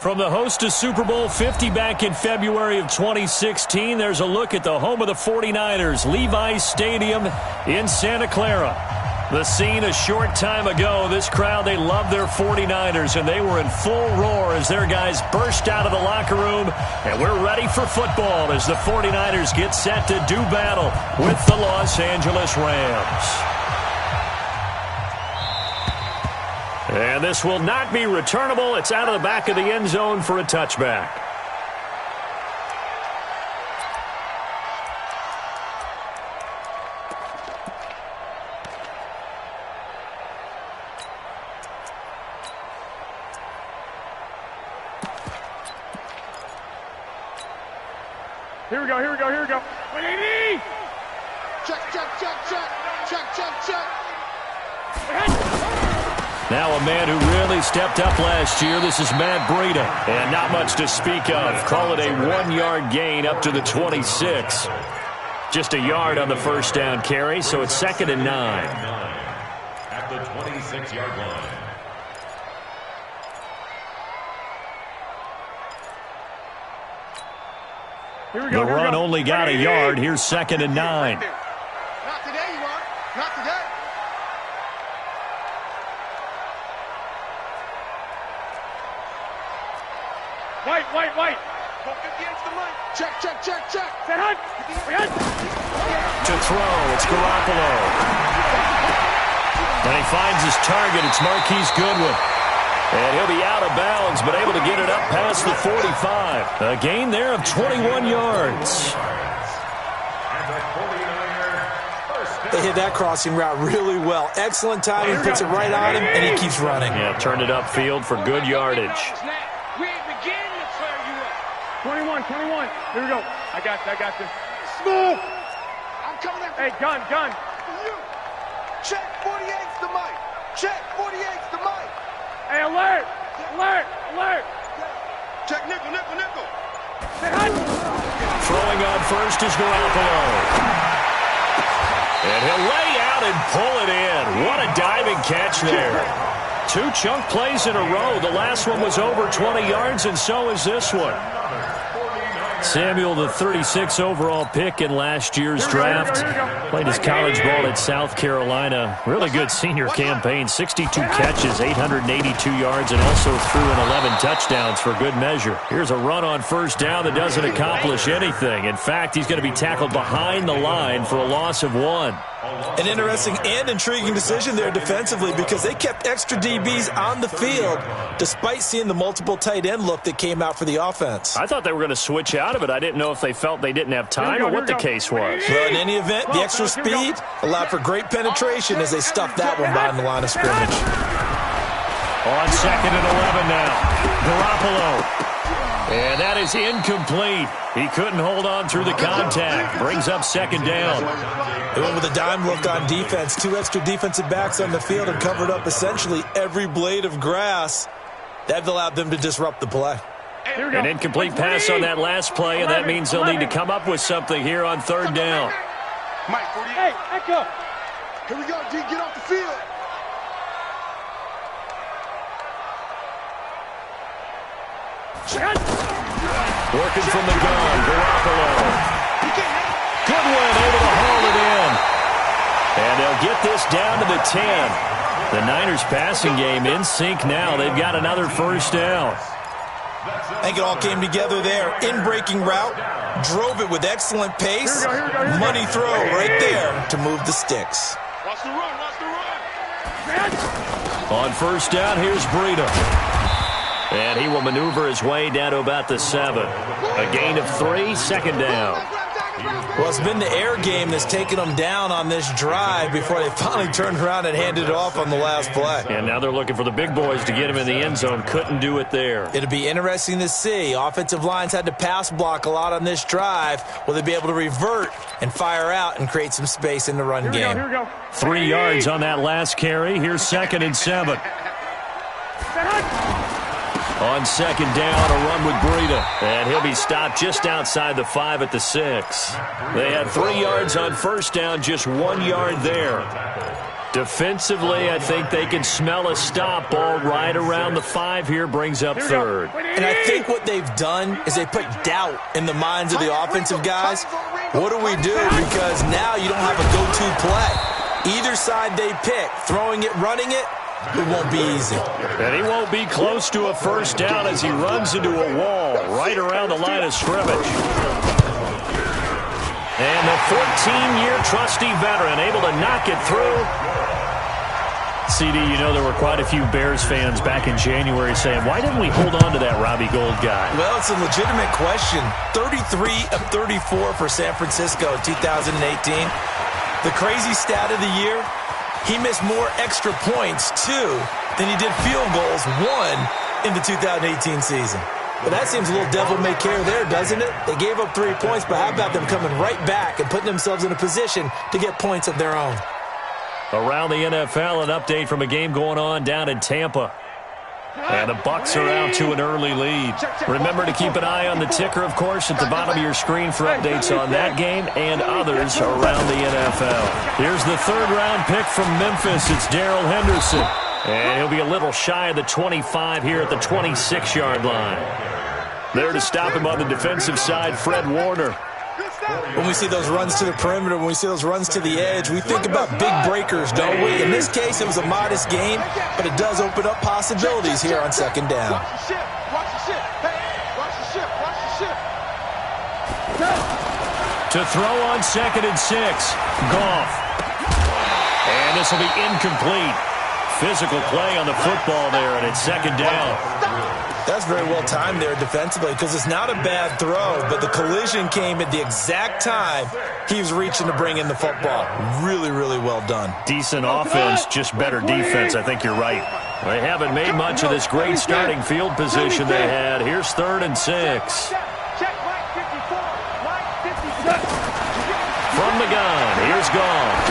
From the host to Super Bowl 50 back in February of 2016, there's a look at the home of the 49ers, Levi's Stadium in Santa Clara. The scene a short time ago, this crowd, they love their 49ers, and they were in full roar as their guys burst out of the locker room, and we're ready for football as the 49ers get set to do battle with the Los Angeles Rams. And this will not be returnable. It's out of the back of the end zone for a touchback. Here we go. Check. Now a man who really stepped up last year. This is Matt Breida. And not much to speak of. Call it a 1-yard gain up to the 26. Just a yard on the first down carry, so it's 2nd and 9. At the 26-yard line. The run only got a yard. Here's 2nd and 9. Not today, you are. Not today. White. Check. To throw, it's Garoppolo. And he finds his target. It's Marquise Goodwin. And he'll be out of bounds, but able to get it up past the 45. A gain there of 21 yards. They hit that crossing route really well. Excellent timing, puts it right on him, and he keeps running. Yeah, turned it upfield for good yardage. 21. Here we go. I got this. Smooth. I'm coming in. Hey, gun. Check 48's the mic. Hey, alert. Check nickel. Throwing on first is Garoppolo. And he'll lay out and pull it in. What a diving catch there. 2 chunk plays in a row. The last one was over 20 yards, and so is this one. Samuel, the 36 overall pick in last year's draft, played his college ball at South Carolina. Really good senior campaign, 62 catches, 882 yards, and also threw in 11 touchdowns for good measure. Here's a run on first down that doesn't accomplish anything. In fact, he's going to be tackled behind the line for a loss of 1. An interesting and intriguing decision there defensively because they kept extra DBs on the field despite seeing the multiple tight end look that came out for the offense. I thought they were going to switch out of it. I didn't know if they felt they didn't have time or what the case was. Well, in any event, the extra speed allowed for great penetration as they stuffed that one behind the line of scrimmage. On 2nd and 11 now. Garoppolo. And that is incomplete. He couldn't hold on through the contact. Brings up 2nd down. They went with a dime look on defense. 2 extra defensive backs on the field and covered up essentially every blade of grass. That allowed them to disrupt the play. An incomplete pass on that last play, and that means they'll need to come up with something here on 3rd down. Mike, 48. Hey, echo. Here we go, D. Get off the field. Working from the gun, Garoppolo. Goodwin able to haul it in. And they'll get this down to the 10. The Niners passing game in sync now. They've got another first down. I think it all came together there. In-breaking route, drove it with excellent pace. Money throw right there to move the sticks. Watch the run. On first down, here's Breida. And he will maneuver his way down to about the 7. A gain of 3, 2nd down. Well, it's been the air game that's taken them down on this drive before they finally turned around and handed it off on the last play. And now they're looking for the big boys to get him in the end zone. Couldn't do it there. It'll be interesting to see. Offensive lines had to pass block a lot on this drive. Will they be able to revert and fire out and create some space in the run game? Here we go. 3 yards on that last carry. Here's 2nd and 7. On 2nd down, a run with Breida. And he'll be stopped just outside the 5 at the 6. They had 3 yards on first down, just 1 yard there. Defensively, I think they can smell a stop. Ball right around the 5 here, brings up third. And I think what they've done is they put doubt in the minds of the offensive guys. What do we do? Because now you don't have a go-to play. Either side they pick, throwing it, running it, it won't be easy. And he won't be close to a first down as he runs into a wall right around the line of scrimmage. And the 14-year trusty veteran able to knock it through. CD, you know there were quite a few Bears fans back in January saying, why didn't we hold on to that Robbie Gould guy? Well, it's a legitimate question. 33 of 34 for San Francisco in 2018. The crazy stat of the year, he missed more extra points, 2, than he did field goals, 1, in the 2018 season. But that seems a little devil-may-care there, doesn't it? They gave up 3 points, but how about them coming right back and putting themselves in a position to get points of their own? Around the NFL, an update from a game going on down in Tampa. And the Bucs are out to an early lead. Remember to keep an eye on the ticker, of course, at the bottom of your screen for updates on that game and others around the NFL. Here's the third-round pick from Memphis. It's Darrell Henderson. And he'll be a little shy of the 25 here at the 26-yard line. There to stop him on the defensive side, Fred Warner. When we see those runs to the perimeter, when we see those runs to the edge, we think about big breakers, don't we? In this case, it was a modest gain, but it does open up possibilities here on second down. To throw on 2nd and 6, Goff. And this will be incomplete. Physical play on the football there, and it's second down. That's very well timed there defensively because it's not a bad throw, but the collision came at the exact time he was reaching to bring in the football. Really, really well done. Decent offense, just better defense. I think you're right. They haven't made much of this great starting field position they had. Here's 3rd and 6. From the gun, here's Goff.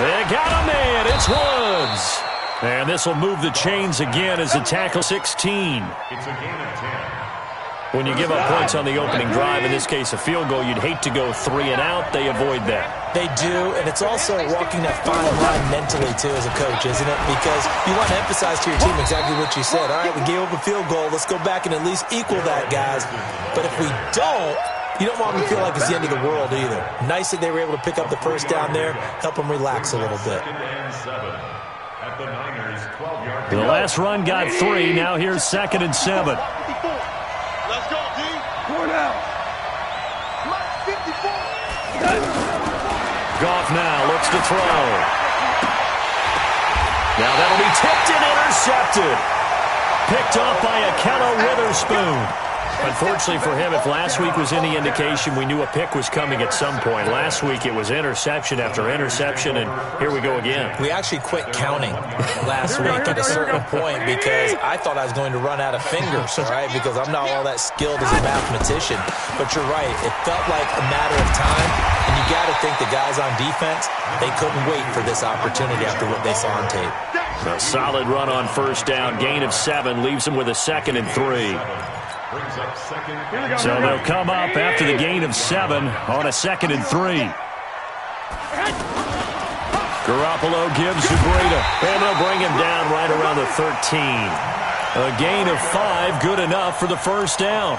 They got a man. It's Woods. And this will move the chains again as a tackle 16. It's a gain of 10. When you give up points on the opening drive, in this case a field goal, you'd hate to go 3 and out. They avoid that. They do, and it's also walking that fine line mentally, too, as a coach, isn't it? Because you want to emphasize to your team exactly what you said. All right, we gave up a field goal. Let's go back and at least equal that, guys. But if we don't, you don't want them to feel like it's the end of the world either. Nice that they were able to pick up the first down there, help them relax a little bit. The last run got 3. Now here's 2nd and 7. Let's go, D. 4 down. 54. Goff now looks to throw. Now that'll be tipped and intercepted. Picked off by Akello Witherspoon. Unfortunately for him, if last week was any indication, we knew a pick was coming at some point. Last week it was interception after interception, and here we go again. We actually quit counting last week at a certain point because I thought I was going to run out of fingers, all right, because I'm not all that skilled as a mathematician. But you're right. It felt like a matter of time, and you got to think the guys on defense, they couldn't wait for this opportunity after what they saw on tape. A solid run on first down. Gain of 7 leaves them with a 2nd and 3. So they'll come up after the gain of 7 on a 2nd and 3. Garoppolo gives to Breida, and they'll bring him down right around the 13. A gain of 5, good enough for the first down.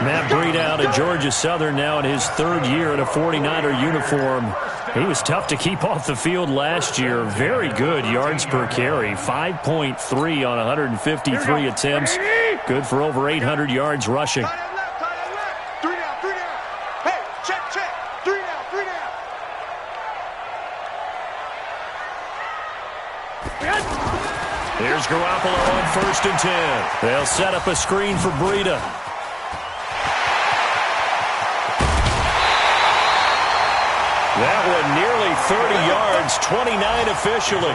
Matt Breida out at Georgia Southern now in his 3rd year in a 49er uniform. He was tough to keep off the field last year. Very good yards per carry, 5.3 on 153 attempts. Good for over 800 yards rushing. 3 down. Hey, check. 3 down. Here's Garoppolo on 1st and 10. They'll set up a screen for Breida. That one nearly 30 yards, 29 officially.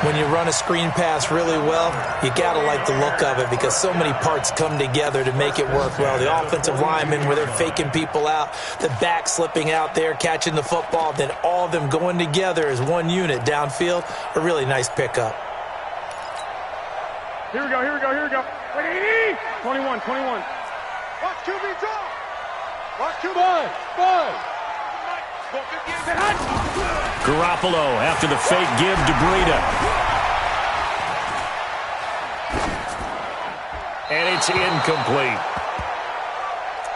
When you run a screen pass really well, you got to like the look of it because so many parts come together to make it work well. The offensive linemen where they're faking people out, the back slipping out there, catching the football, then all of them going together as one unit downfield. A really nice pickup. Here we go. 21. Watch QB draw. Watch QB. Buzz. Garoppolo after the fake give to Breida. And it's incomplete.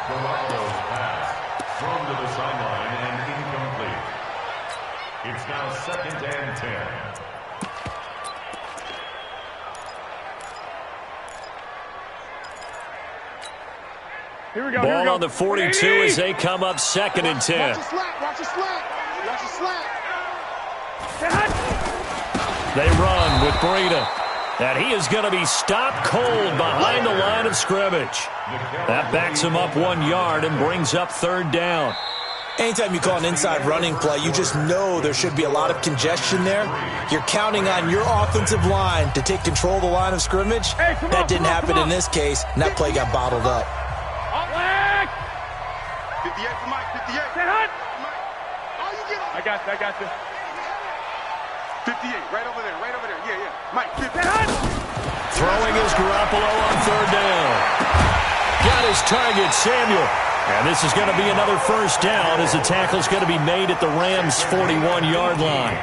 Garoppolo's pass thrown to the sideline and incomplete. It's now 2nd and 10. Here we go. Ball on the 42 as they come up 2nd and 10. Watch the slack. Watch the slack. Watch the slack. They run with Breida. And he is going to be stopped cold behind the line of scrimmage. That backs him up 1 yard and brings up 3rd down. Anytime you call an inside running play, you just know there should be a lot of congestion there. You're counting on your offensive line to take control of the line of scrimmage. That didn't happen in this case, and that play got bottled up. 58 for Mike, 58. I got this. 58, right over there. Yeah. Mike, 50. Throwing is Garoppolo on 3rd down. Got his target, Samuel. And this is going to be another 1st down as the tackle's going to be made at the Rams' 41-yard line.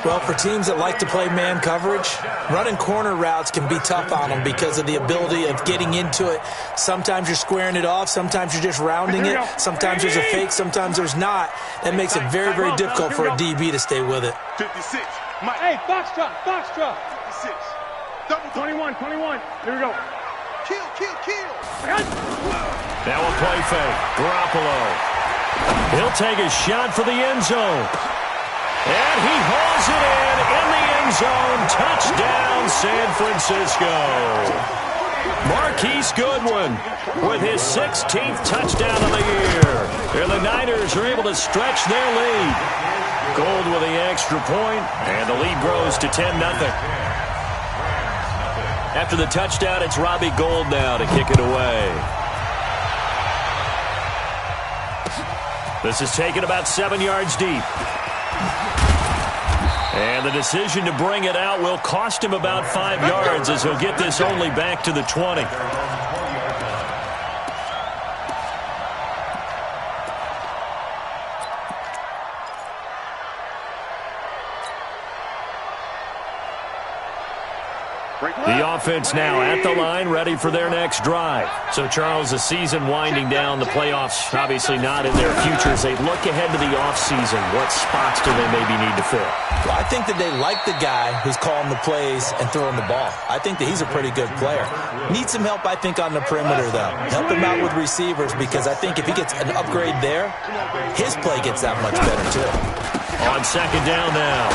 Well, for teams that like to play man coverage, running corner routes can be tough on them because of the ability of getting into it. Sometimes you're squaring it off. Sometimes you're just rounding it. Sometimes there's a fake. Sometimes there's not. That makes it very, very difficult for a DB to stay with it. 56. Mike. Hey, box drop. 56. Double 21. Here we go. Kill. Now a play fake. Garoppolo. He'll take a shot for the end zone. And he hauls it in the end zone. Touchdown, San Francisco. Marquise Goodwin with his 16th touchdown of the year. And the Niners are able to stretch their lead. Gold with the extra point, and the lead grows to 10-0. After the touchdown, it's Robbie Gould now to kick it away. This is taken about 7 yards deep. And the decision to bring it out will cost him about 5 yards as he'll get this only back to the 20. The offense now at the line, ready for their next drive. So, Charles, the season winding down, the playoffs obviously not in their future. As they look ahead to the offseason, what spots do they maybe need to fill? Well, I think that they like the guy who's calling the plays and throwing the ball. I think that he's a pretty good player. Needs some help, I think, on the perimeter, though. Help him out with receivers because I think if he gets an upgrade there, his play gets that much better, too. On 2nd down now.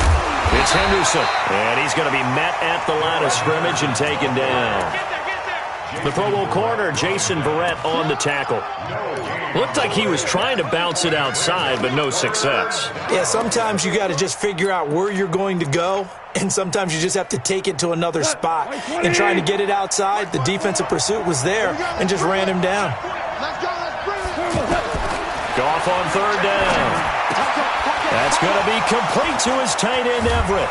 It's Henderson, and he's going to be met at the line of scrimmage and taken down. The Pro Bowl corner, Jason Verrett, on the tackle. Looked like he was trying to bounce it outside, but no success. Yeah, sometimes you got to just figure out where you're going to go, and sometimes you just have to take it to another spot. And trying to get it outside, the defensive pursuit was there and just ran him down. Goff on 3rd down. That's going to be complete to his tight end, Everett.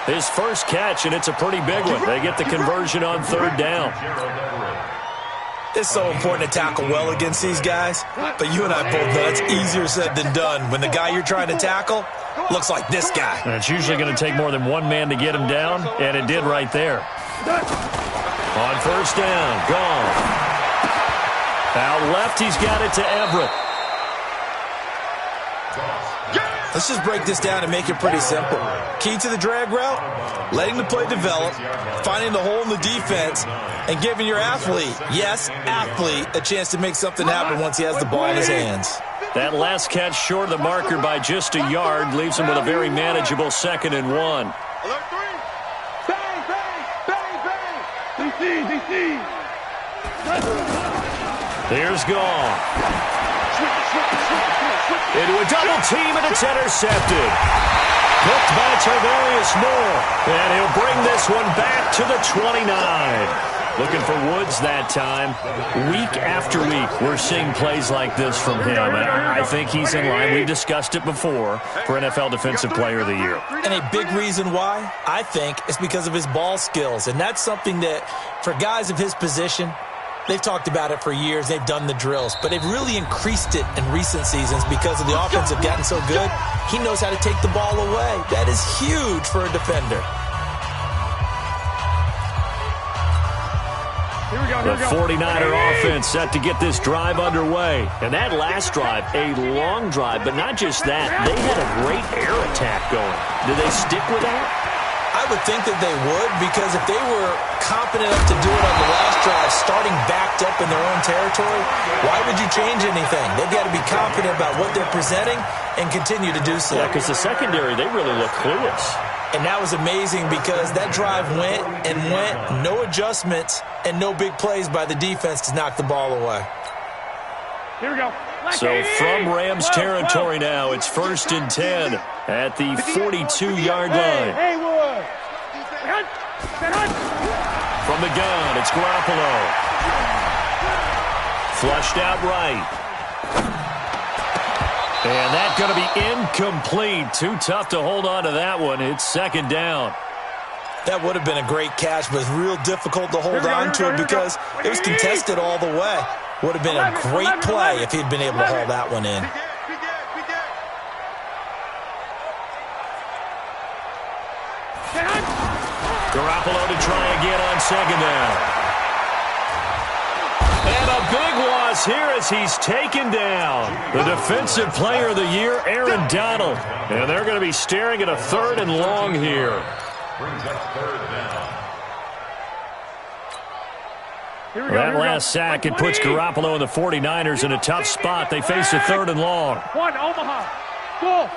His first catch, and it's a pretty big one. They get the conversion on 3rd down. It's so important to tackle well against these guys, but you and I both know it's easier said than done when the guy you're trying to tackle looks like this guy. And it's usually going to take more than one man to get him down, and it did right there. On 1st down, gone. Out left, he's got it to Everett. Let's just break this down and make it pretty simple. Key to the drag route, letting the play develop, finding the hole in the defense, and giving your athlete, yes, athlete, a chance to make something happen once he has the ball in his hands. That last catch short of the marker by just a yard leaves him with a very manageable 2nd and 1. Alert 3. Bang, bang, bang, bang. DC. Here's Gall. Into a double team, and it's intercepted. Picked by Tarvarius Moore. And he'll bring this one back to the 29. Looking for Woods that time. Week after week, we're seeing plays like this from him. And I think he's in line. We've discussed it before for NFL Defensive Player of the Year. And a big reason why, I think, is because of his ball skills. And that's something that, for guys of his position, They've talked about it for years. They've done the drills, but they've really increased it in recent seasons because of the offense have gotten so good. He knows how to take the ball away. That is huge for a defender. Here we go, The 49er offense set to get this drive underway. And that last drive, a long drive, but not just that. They had a great air attack going. Do they stick with that? I would think that they would, because if they were confident enough to do it on the last drive, starting backed up in their own territory, why would you change anything? They've got to be confident about what they're presenting and continue to do so. Yeah, because the secondary, they really look clueless. And that was amazing because that drive went and went, no adjustments and no big plays by the defense to knock the ball away. Here we go. So from Rams territory now, it's 1st and 10 at the 42-yard line. Haywood. From the gun, it's Garoppolo. Flushed out right. And that's going to be incomplete. Too tough to hold on to that one. It's 2nd down. That would have been a great catch, but it's real difficult to hold on to it because it was contested all the way. Would have been a great play if he'd been able to hold that one in. Garoppolo to try again on 2nd down. And a big loss here as he's taken down. The defensive player of the year, Aaron Donald. And they're going to be staring at a 3rd and long here. Brings up 3rd down. That last sack, it puts Garoppolo and the 49ers in a tough spot. They face a 3rd and long. One, Omaha. Go.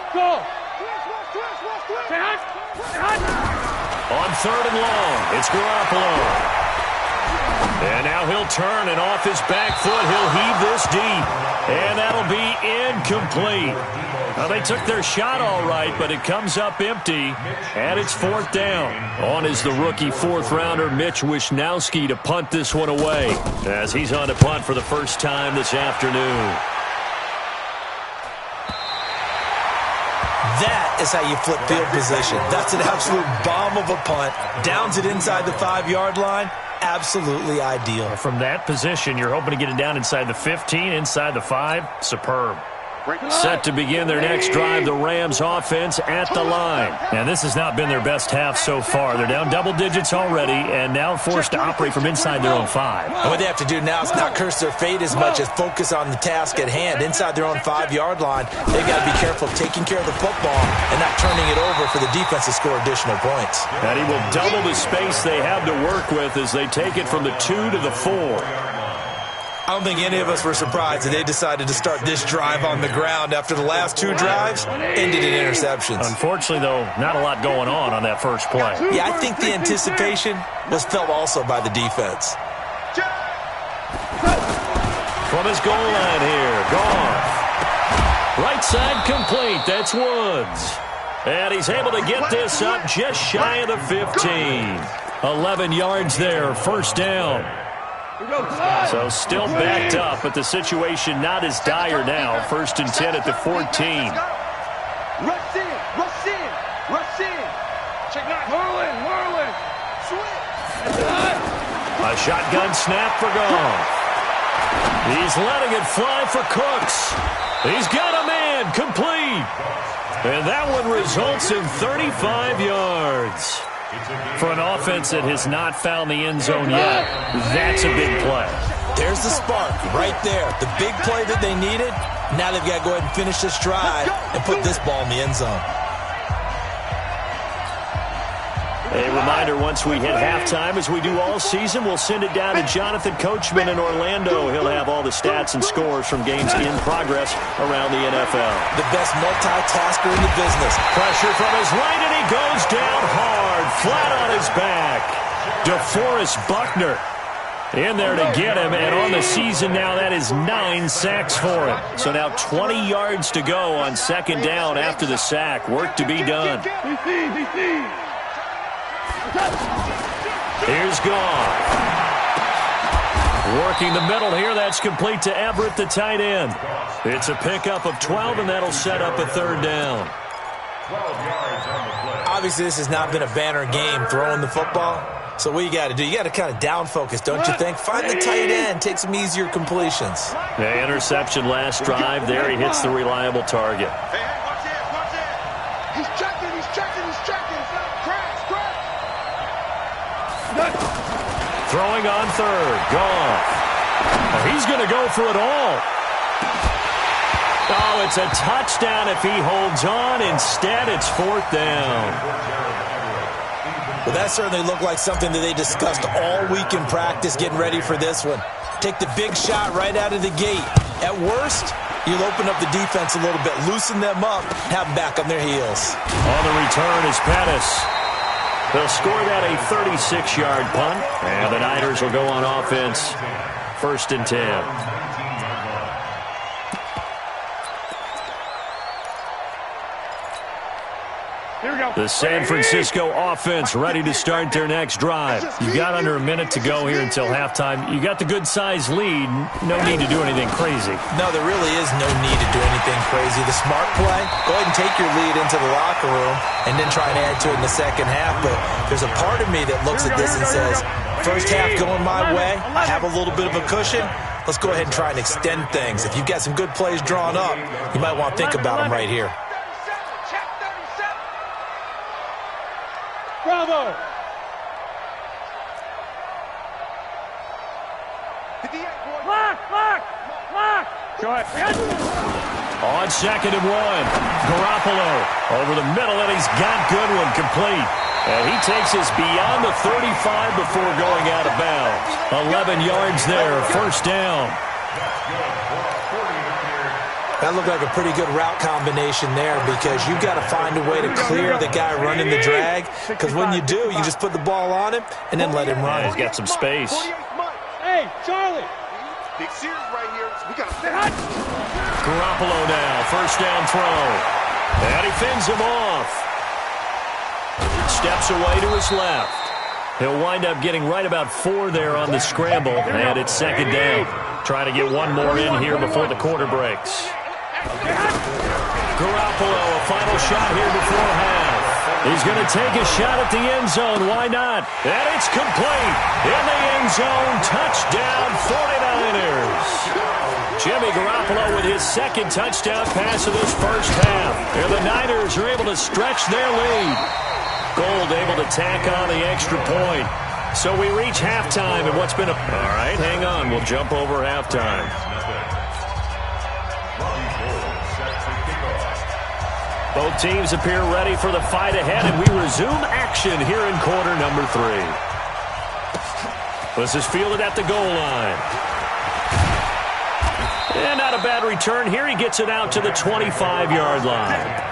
On 3rd and long, it's Garoppolo. And now he'll turn, and off his back foot, he'll heave this deep. And that'll be incomplete. Now, they took their shot all right, but it comes up empty, and it's 4th down. On is the rookie 4th-rounder Mitch Wishnowsky to punt this one away, as he's on to punt for the first time this afternoon. That is how you flip field position. That's an absolute bomb of a punt. Downs it inside the 5-yard line. Absolutely ideal. From that position, you're hoping to get it down inside the 15, inside the 5. Superb. Set to begin their next drive, the Rams offense at the line. And this has not been their best half so far. They're down double digits already and now forced to operate from inside their own 5. And what they have to do now is not curse their fate as much as focus on the task at hand. Inside their own 5-yard line, they've got to be careful of taking care of the football and not turning it over for the defense to score additional points. And he will double the space they have to work with as they take it from the 2 to the 4. I don't think any of us were surprised that they decided to start this drive on the ground after the last 2 drives ended in interceptions. Unfortunately, though, not a lot going on that first play. Yeah, I think the anticipation was felt also by the defense. From his goal line here, Goff. Right side complete, that's Woods. And he's able to get this up just shy of the 15. 11 yards there, 1st down. So still backed up, but the situation not as dire now. 1st and 10 at the 14. Rush in. Check out. Whirling. A shotgun snap for Goff. He's letting it fly for Cooks. He's got a man, complete. And that one results in 35 yards. For an offense that has not found the end zone yet, that's a big play. There's the spark right there. The big play that they needed. Now they've got to go ahead and finish this drive and put this ball in the end zone. A reminder, once we hit halftime, as we do all season, we'll send it down to Jonathan Coachman in Orlando. He'll have all the stats and scores from games in progress around the NFL. The best multitasker in the business. Pressure from his right, and he goes down hard, flat on his back. DeForest Buckner in there to get him, and on the season now, that is 9 sacks for him. So now 20 yards to go on 2nd down after the sack. Work to be done. Here's Goff. Working the middle here. That's complete to Everett, the tight end. It's a pickup of 12, and that'll set up a 3rd down. 12 yards on the play. Obviously, this has not been a banner game throwing the football, So what you got to do, you got to kind of down focus, don't you think? Find the tight end, take some easier completions. The interception last drive. There he hits the reliable target. Hey, watch it, watch it. He's checking. Crash. Throwing on third. Goff. He's going to go for it all. Oh, it's a touchdown if he holds on. Instead, it's fourth down. Well, that certainly looked like something that they discussed all week in practice getting ready for this one. Take the big shot right out of the gate. At worst, you'll open up the defense a little bit, loosen them up, have them back on their heels. On the return is Pettis. They'll score that a 36-yard punt, and the Niners will go on offense, 1st and 10. The San Francisco offense ready to start their next drive. You've got under a minute to go here until halftime. You got the good-sized lead. No need to do anything crazy. No, there really is no need to do anything crazy. The smart play, go ahead and take your lead into the locker room and then try and add to it in the second half. But there's a part of me that looks at this and says, first half going my way, I have a little bit of a cushion. Let's go ahead and try and extend things. If you've got some good plays drawn up, you might want to think about them right here. Bravo! Lock! Go ahead. On 2nd and 1, Garoppolo over the middle, and he's got Goodwin complete. And he takes us beyond the 35 before going out of bounds. 11 yards there, first down. That looked like a pretty good route combination there because you've got to find a way to clear the guy running the drag, because when you do, you just put the ball on him and then let him run. Yeah, he's got some space. Hey, Charlie! Big series right here. We got to Garoppolo now, first down throw. And he fends him off. Steps away to his left. He'll wind up getting right about 4 there on the scramble, and it's 2nd down. Trying to get one more in here before the quarter breaks. Garoppolo, a final shot here before half. He's going to take a shot at the end zone. Why not? And it's complete. In the end zone. Touchdown, 49ers. Jimmy Garoppolo with his 2nd touchdown pass of this first half. And the Niners are able to stretch their lead. Gold able to tack on the extra point. So we reach halftime and what's been a... All right, hang on. We'll jump over halftime. Both teams appear ready for the fight ahead, and we resume action here in quarter number 3. This is fielded at the goal line. And not a bad return here. He gets it out to the 25-yard line.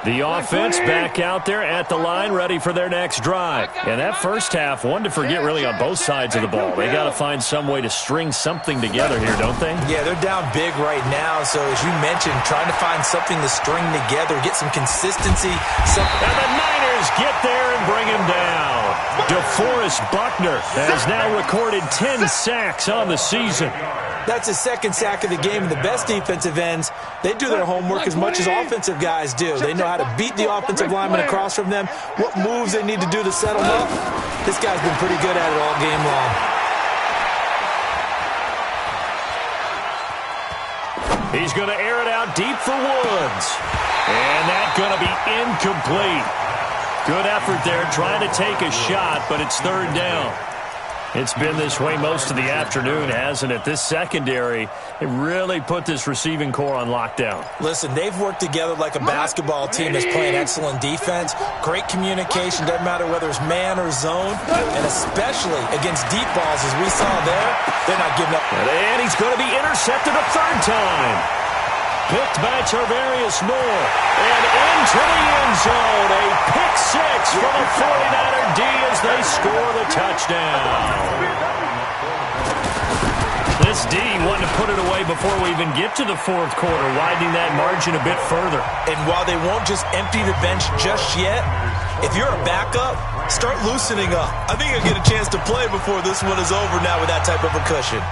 The offense back out there at the line, ready for their next drive. And that first half, one to forget really on both sides of the ball. They got to find some way to string something together here, don't they? Yeah, they're down big right now. So as you mentioned, trying to find something to string together, get some consistency. And the Niners get there and bring him down. DeForest Buckner has now recorded 10 sacks on the season. That's his 2nd sack of the game. And the best defensive ends, they do their homework as much as offensive guys do. They know how to beat the offensive lineman across from them, what moves they need to do to settle up. This guy's been pretty good at it all game long. He's going to air it out deep for Woods. And that's going to be incomplete. Good effort there trying to take a shot, but it's 3rd down. It's been this way most of the afternoon, hasn't it? This secondary, it really put this receiving core on lockdown. Listen, they've worked together like a basketball team that's playing excellent defense. Great communication, doesn't matter whether it's man or zone. And especially against deep balls, as we saw there, they're not giving up. And he's going to be intercepted a 3rd time. Picked by Tarvarius Moore. And into the end zone. A pick 6 from a 49er D as they score the touchdown. This D wanted to put it away before we even get to the 4th quarter, widening that margin a bit further. And while they won't just empty the bench just yet, If you're a backup, start loosening up. I think you'll get a chance to play before this one is over now with that type of a cushion.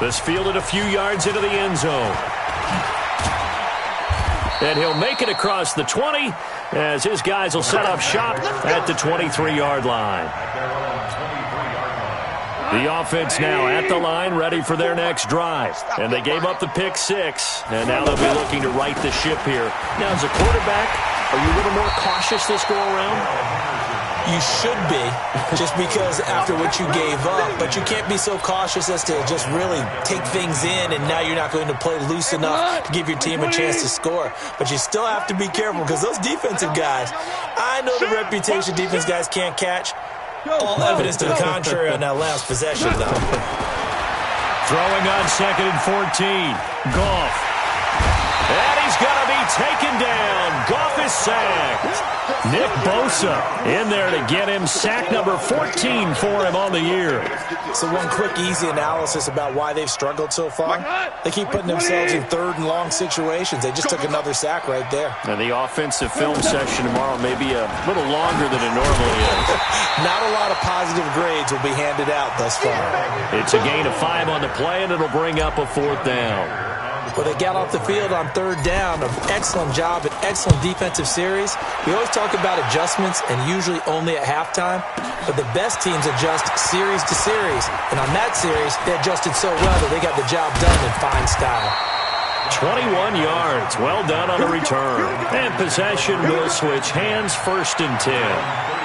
This fielded a few yards into the end zone. And he'll make it across the 20 as his guys will set up shop at the 23-yard line. The offense now at the line, ready for their next drive. And they gave up the pick 6, and now they'll be looking to right the ship here. Now, as a quarterback, are you a little more cautious this go-around? You should be, just because after what you gave up, but you can't be so cautious as to just really take things in, and now you're not going to play loose enough to give your team a chance to score. But you still have to be careful, because those defensive guys, I know the reputation defense guys can't catch. All evidence to the contrary on that last possession, though. Throwing on 2nd and 14. Goff. And he's going to be taken down. Goff is sacked. Nick Bosa in there to get him sack number 14 for him on the year. So one quick, easy analysis about why they've struggled so far. They keep putting themselves in 3rd and long situations. They just took another sack right there. And the offensive film session tomorrow may be a little longer than it normally is. Not a lot of positive grades will be handed out thus far. It's a gain of 5 on the play, and it'll bring up a 4th down. Well, they got off the field on 3rd down. An excellent job, an excellent defensive series. We always talk about adjustments, and usually only at halftime. But the best teams adjust series to series. And on that series, they adjusted so well that they got the job done in fine style. 21 yards. Well done on the return. And possession will switch hands, 1st and 10.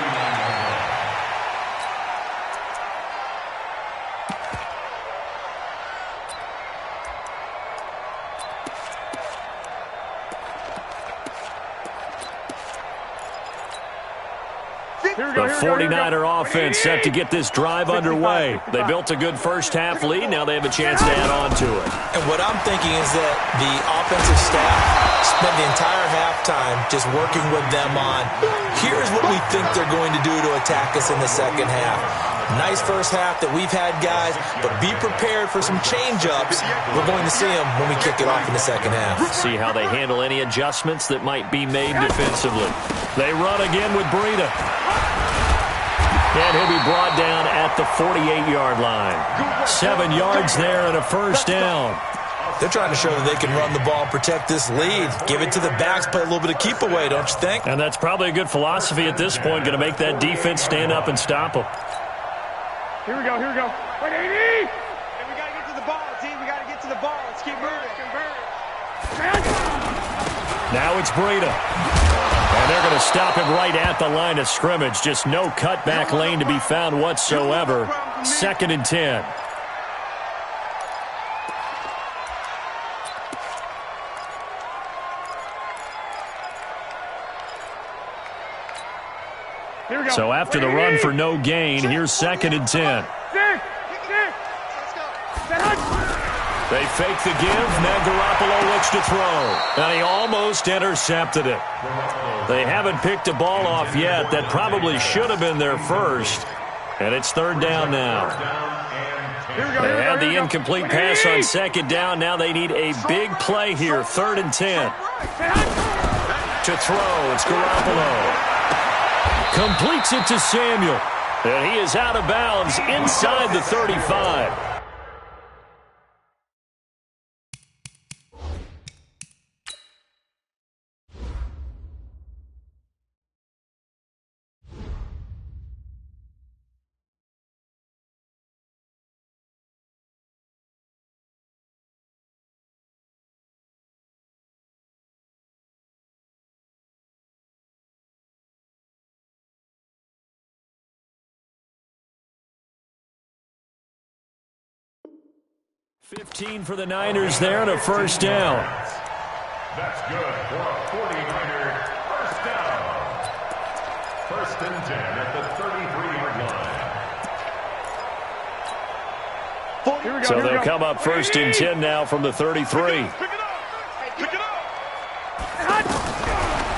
The 49er offense set to get this drive underway. They built a good first-half lead. Now they have a chance to add on to it. And what I'm thinking is that the offensive staff spent the entire halftime just working with them on, here's what we think they're going to do to attack us in the second half. Nice first half that we've had, guys, but be prepared for some change-ups. We're going to see them when we kick it off in the second half. See how they handle any adjustments that might be made defensively. They run again with Breida. And he'll be brought down at the 48-yard line. 7 yards there and a 1st down. They're trying to show that they can run the ball and protect this lead. Give it to the backs, play a little bit of keep away, don't you think? And that's probably a good philosophy at this point, going to make that defense stand up and stop them. Here we go, here we go. Wait, AD! And we got to get to the ball, team. We got to get to the ball. Let's keep moving. Now it's Breida. And they're going to stop him right at the line of scrimmage. Just no cutback lane to be found whatsoever. 2nd and 10. So after the run for no gain, here's 2nd and 10. They fake the give. Now Garoppolo looks to throw. And he almost intercepted it. They haven't picked a ball off yet. That probably should have been their first. And it's 3rd down now. They had the incomplete pass on 2nd down. Now they need a big play here. 3rd and 10. To throw, it's Garoppolo. Completes it to Samuel. And he is out of bounds inside the 35. $15 for the Niners there and a 1st down. That's good for a 49er 1st down. 1st and 10 at the 33-yard line. So they'll come up 1st and 10 now from the 33. Pick it up.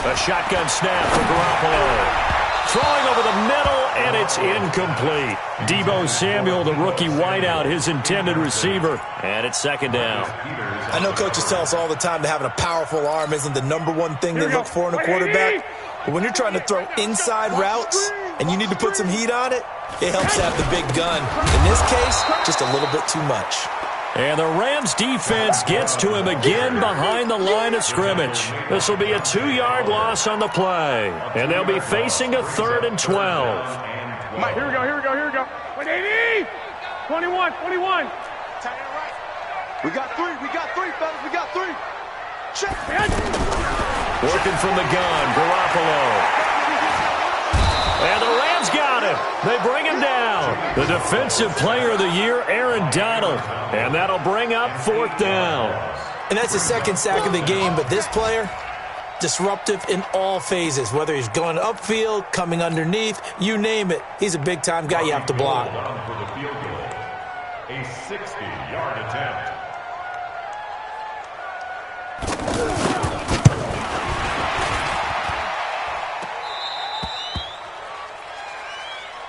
A shotgun snap for Garoppolo. Throwing over the middle, and it's incomplete. Deebo Samuel, the rookie wideout, his intended receiver. And it's 2nd down. I know coaches tell us all the time that having a powerful arm isn't the #1 thing they look for in a quarterback. But when you're trying to throw inside routes and you need to put some heat on it, it helps to have the big gun. In this case, just a little bit too much. And the Rams defense gets to him again behind the line of scrimmage. This will be a 2-yard loss on the play. And they'll be facing a 3rd and 12. Mike, here we go. 180! 21. We got three, fellas. We got three. Check. Working from the gun, Garoppolo. And the Rams got him. They bring him down. The Defensive Player of the Year, Aaron Donald. And that'll bring up 4th down. And that's the second sack of the game, but this player, disruptive in all phases, whether he's going upfield, coming underneath, you name it. He's a big-time guy you have to block. For the field goal, a 60-yard attempt.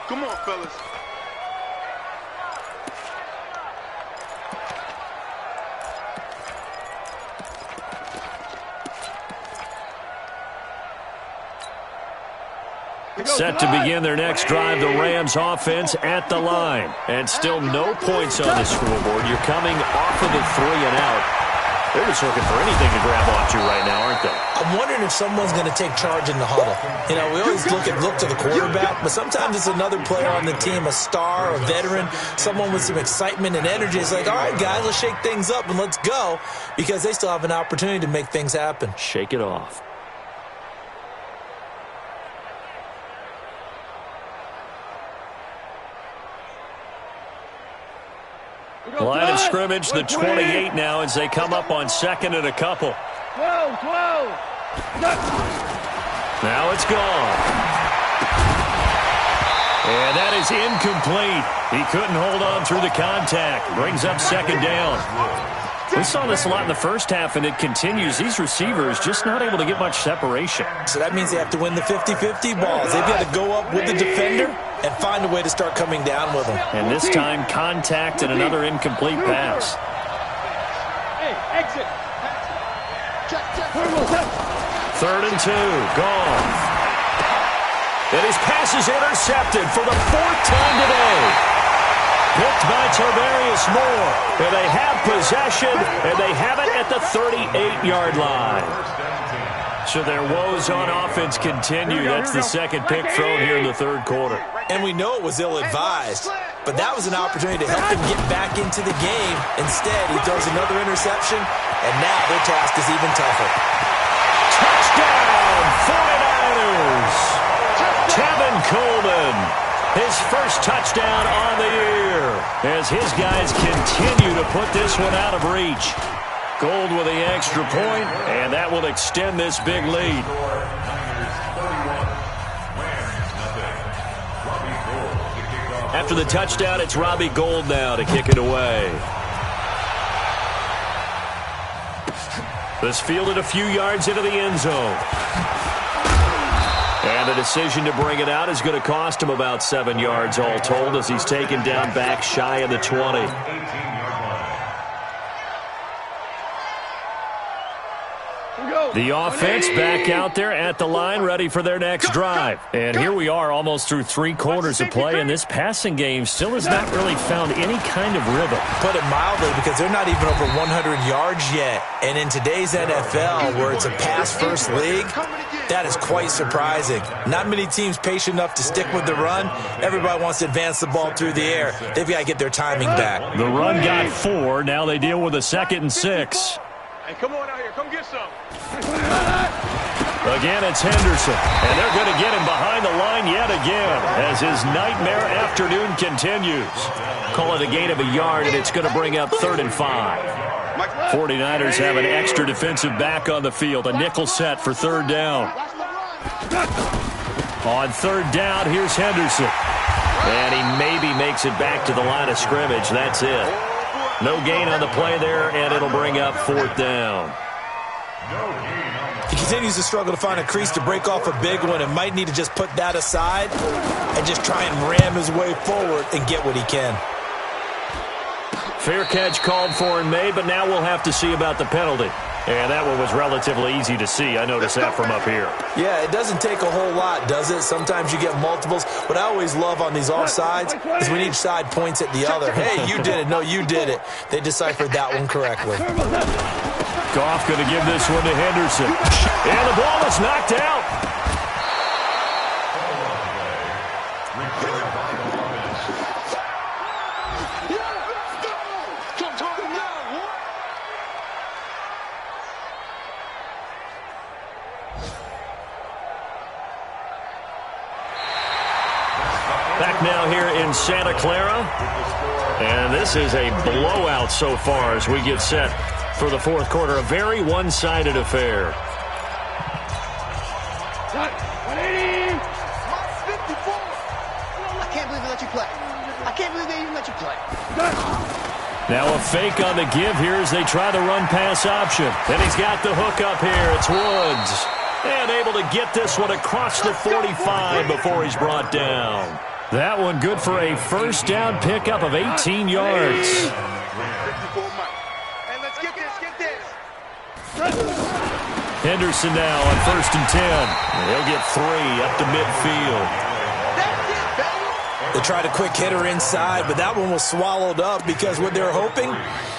Come on, fellas. Set to begin their next drive, the Rams offense at the line. And still no points on the scoreboard. You're coming off of the 3 and out. They're just looking for anything to grab onto right now, aren't they? I'm wondering if someone's going to take charge in the huddle. You know, we always look to the quarterback, but sometimes it's another player on the team, a star, a veteran, someone with some excitement and energy. It's like, all right, guys, let's shake things up and let's go, because they still have an opportunity to make things happen. Shake it off. Line of scrimmage, the 28 now as they come up on 2nd and a couple. 12. Now it's gone. And that is incomplete. He couldn't hold on through the contact. Brings up 2nd down. We saw this a lot in the first half, and it continues. These receivers just not able to get much separation. So that means they have to win the 50-50 balls. They've got to go up with the defender and find a way to start coming down with them. And this time, contact and another incomplete pass. Hey, exit. 3rd and 2, gone. And his pass is intercepted for the 4th time today. Picked by Tarvarius Moore. And they have possession, and they have it at the 38-yard line. So their woes on offense continue. That's the 2nd pick thrown here in the 3rd quarter. And we know it was ill-advised, but that was an opportunity to help them get back into the game. Instead, he throws another interception, and now their task is even tougher. Touchdown, 49ers! Tevin Coleman, his first touchdown on the year, as his guys continue to put this one out of reach. Gold with the extra point, and that will extend this big lead. After the touchdown, it's Robbie Gould now to kick it away. This fielded a few yards into the end zone. And the decision to bring it out is going to cost him about 7 yards all told, as he's taken down back shy of the 20. The offense back out there at the line, ready for their next drive. And here we are almost through 3 quarters of play, and this passing game still has not really found any kind of rhythm. Put it mildly, because they're not even over 100 yards yet. And in today's NFL, where it's a pass-first league, that is quite surprising. Not many teams patient enough to stick with the run. Everybody wants to advance the ball through the air. They've got to get their timing back. The run got 4. Now they deal with a 2nd and 6. Hey, come on out here. Come get some. Again, it's Henderson, and they're going to get him behind the line yet again as his nightmare afternoon continues. Call it a gain of a yard, and it's going to bring up 3rd and 5. 49ers have an extra defensive back on the field, a nickel set for 3rd down. On 3rd down, here's Henderson. And he maybe makes it back to the line of scrimmage. That's it. No gain on the play there, and it'll bring up 4th down. He continues to struggle to find a crease to break off a big one, and might need to just put that aside and just try and ram his way forward and get what he can. Fair catch called for and made, but now we'll have to see about the penalty. And that one was relatively easy to see. I noticed that from up here. Yeah, it doesn't take a whole lot, does it? Sometimes you get multiples. What I always love on these offsides is when each side points at the other. Hey, you did it. No, you did it. They deciphered that one correctly. Goff going to give this one to Henderson. And the ball is knocked out. Back now here in Santa Clara. And this is a blowout so far as we get set for the fourth quarter. A very one-sided affair. 180! 54! I can't believe they let you play. I can't believe they even let you play. Now a fake on the give here as they try the run-pass option. And he's got the hook up here. It's Woods. And able to get this one across the 45 before he's brought down. That one good for a first down pickup of 18 yards. Hey, let's get this. Henderson now on 1st and 10. He'll get 3 up to midfield. That's it, baby. They tried a quick hitter inside, but that one was swallowed up because what they're hoping,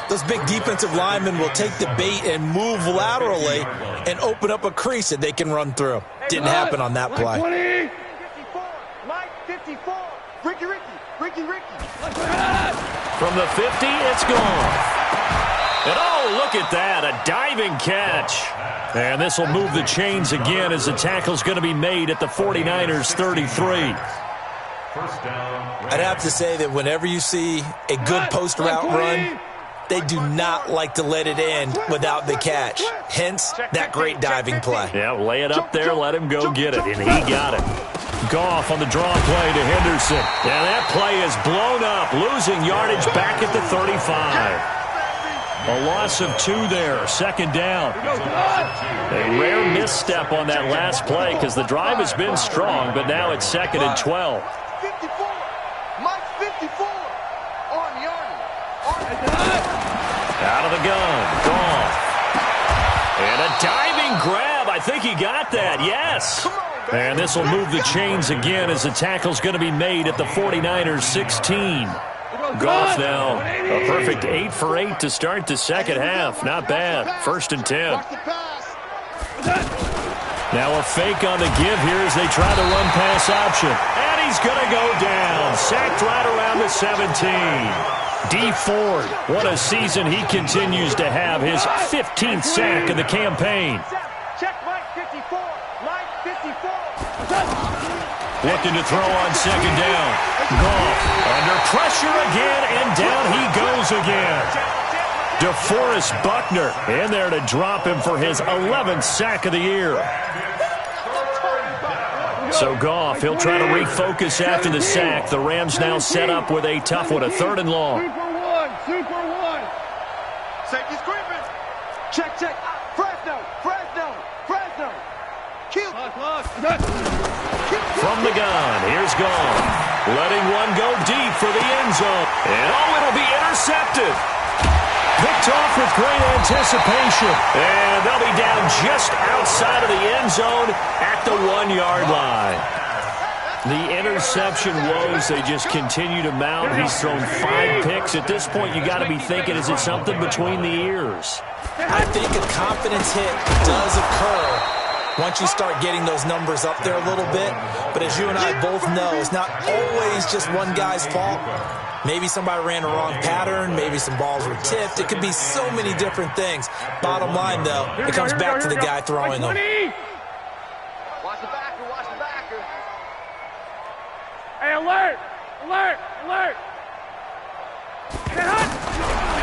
those big defensive linemen will take the bait and move laterally and open up a crease that they can run through. Didn't happen on that play. 54, Mike 54, Ricky. From the 50, it's gone. And oh, look at that, a diving catch. And this will move the chains again as the tackle's going to be made at the 49ers 33. I'd have to say that whenever you see a good post route run, they do not like to let it end without the catch. Hence, that great diving play. Yeah, lay it up there, let him go get it, and he got it. Goff on the draw play to Henderson. And that play is blown up, losing yardage back at the 35. A loss of 2 there, second down. A rare misstep on that last play because the drive has been strong, but now it's 2nd and 12. 54, Mike 54, on yardage. Out of the gun, Goff. And a diving grab. I think he got that, yes. And this will move the chains again as the tackle's going to be made at the 49ers 16. Goff now, a perfect 8 for 8 to start the second half. Not bad. 1st and 10. Now a fake on the give here as they try the run-pass option. And he's going to go down. Sacked right around the 17. D. Ford, what a season he continues to have. His 15th sack of the campaign. Check Mike 54, Mike 54. Looking to throw on second down. Goff under pressure again, and down he goes again. DeForest Buckner in there to drop him for his 11th sack of the year. So Goff, he'll try to refocus after the sack. The Rams now set up with a tough one, a 3rd and long. Super one. Safety's creeping. Check. Fresno. Kill. From the gun, here's Goff. Letting one go deep for the end zone. And it'll be intercepted. Picked off with great anticipation. And they'll be down just outside of the end zone at the 1-yard line. The interception woes, they just continue to mount. He's thrown 5 picks. At this point, you got to be thinking, is it something between the ears? I think a confidence hit does occur once you start getting those numbers up there a little bit. But as you and I both know, it's not always just one guy's fault. Maybe somebody ran a wrong pattern. Maybe some balls were tipped. It could be so many different things. Bottom line, though, it comes back to the guy throwing them. Watch the backer. Hey, alert!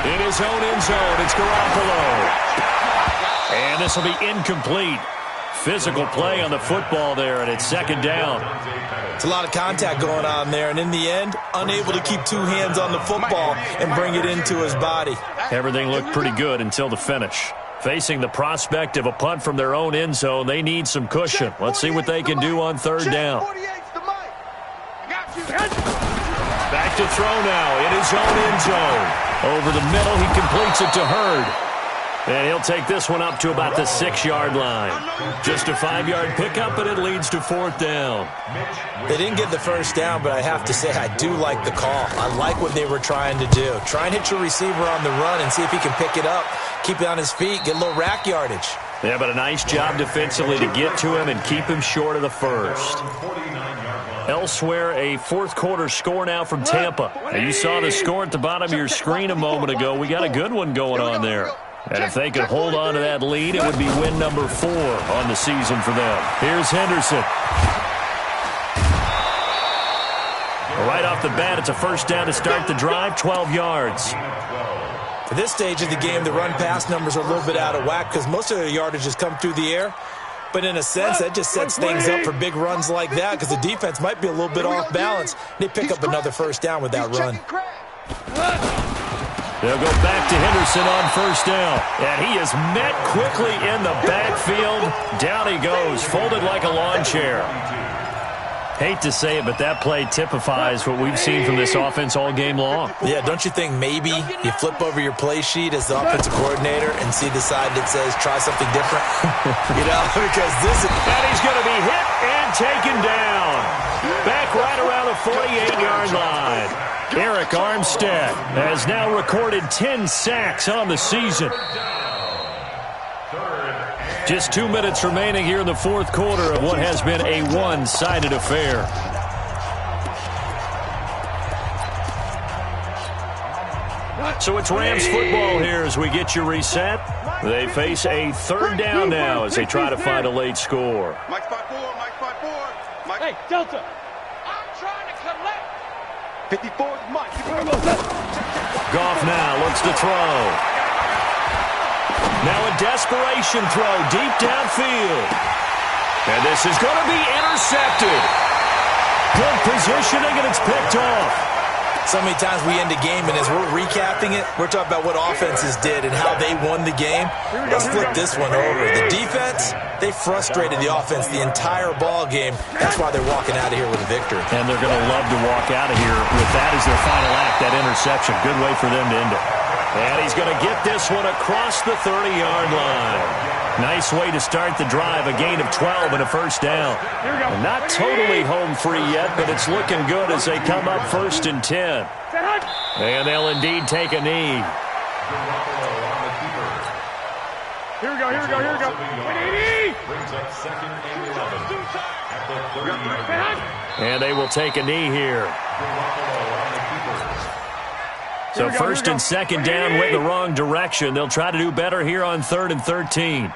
In his own end zone, it's Garoppolo. And this will be incomplete. Physical play on the football there, and it's second down. It's a lot of contact going on there, and in the end, unable to keep 2 hands on the football and bring it into his body. Everything looked pretty good until the finish. Facing the prospect of a punt from their own end zone, they need some cushion. Let's see what they can do on 3rd down. Back to throw now in his own end zone. Over the middle, he completes it to Hurd. And he'll take this one up to about the 6-yard line. Just a 5-yard pickup, and it leads to 4th down. They didn't get the first down, but I have to say I do like the call. I like what they were trying to do. Try and hit your receiver on the run and see if he can pick it up, keep it on his feet, get a little rack yardage. Yeah, but a nice job defensively to get to him and keep him short of the first. Elsewhere, a fourth-quarter score now from Tampa. Now, you saw the score at the bottom of your screen a moment ago. We got a good one going on there. And if they could hold on to that lead, it would be win number 4 on the season for them. Here's Henderson. Right off the bat, it's a first down to start the drive, 12 yards. At this stage of the game, the run-pass numbers are a little bit out of whack because most of their yardage has come through the air. But in a sense, that just sets things up for big runs like that because the defense might be a little bit off balance. They pick up another first down with that run. They'll go back to Henderson on first down. And he is met quickly in the backfield. Down he goes, folded like a lawn chair. Hate to say it, but that play typifies what we've seen from this offense all game long. Yeah, don't you think maybe you flip over your play sheet as the offensive coordinator and see the side that says try something different? Because this is... And he's going to be hit and taken down. Back right around the 48-yard line. Eric Armstead has now recorded 10 sacks on the season. Just 2 minutes remaining here in the fourth quarter of what has been a one-sided affair. So it's Rams football here as we get you reset. They face a third down now as they try to find a late score. Mike spot 4, Mike spot 4. Hey, Delta. I'm trying to collect. 54 is Mike. Goff now looks to throw. Now a desperation throw deep downfield. And this is going to be intercepted. Good positioning, and it's picked off. So many times we end a game, and as we're recapping it, we're talking about what offenses did and how they won the game. Let's flip this one over. The defense, they frustrated the offense the entire ball game. That's why they're walking out of here with a victory. And they're going to love to walk out of here with that as their final act, that interception. Good way for them to end it. And he's going to get this one across the 30-yard line. Nice way to start the drive, a gain of 12 and a first down. And not totally home free yet, but it's looking good as they come up 1st and 10. And they'll indeed take a knee. Here we go, here we go, here we go. Brings up 2nd and 11 at the 30-yard line. And they will take a knee here. So 1st and 2nd down went the wrong direction. They'll try to do better here on 3rd and 13.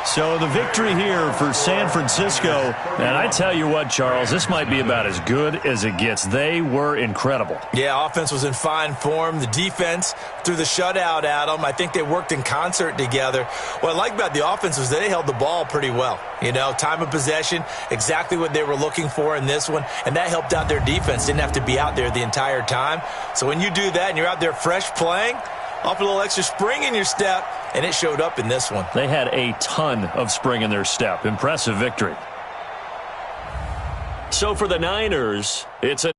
So the victory here for San Francisco. And I tell you what, Charles, this might be about as good as it gets. They were incredible. Yeah, offense was in fine form. The defense threw the shutout at them. I think they worked in concert together. What I like about the offense was they held the ball pretty well. You know, time of possession, exactly what they were looking for in this one. And that helped out their defense. Didn't have to be out there the entire time. So when you do that and you're out there fresh playing, off a little extra spring in your step, and it showed up in this one. They had a ton of spring in their step. Impressive victory. So for the Niners, it's a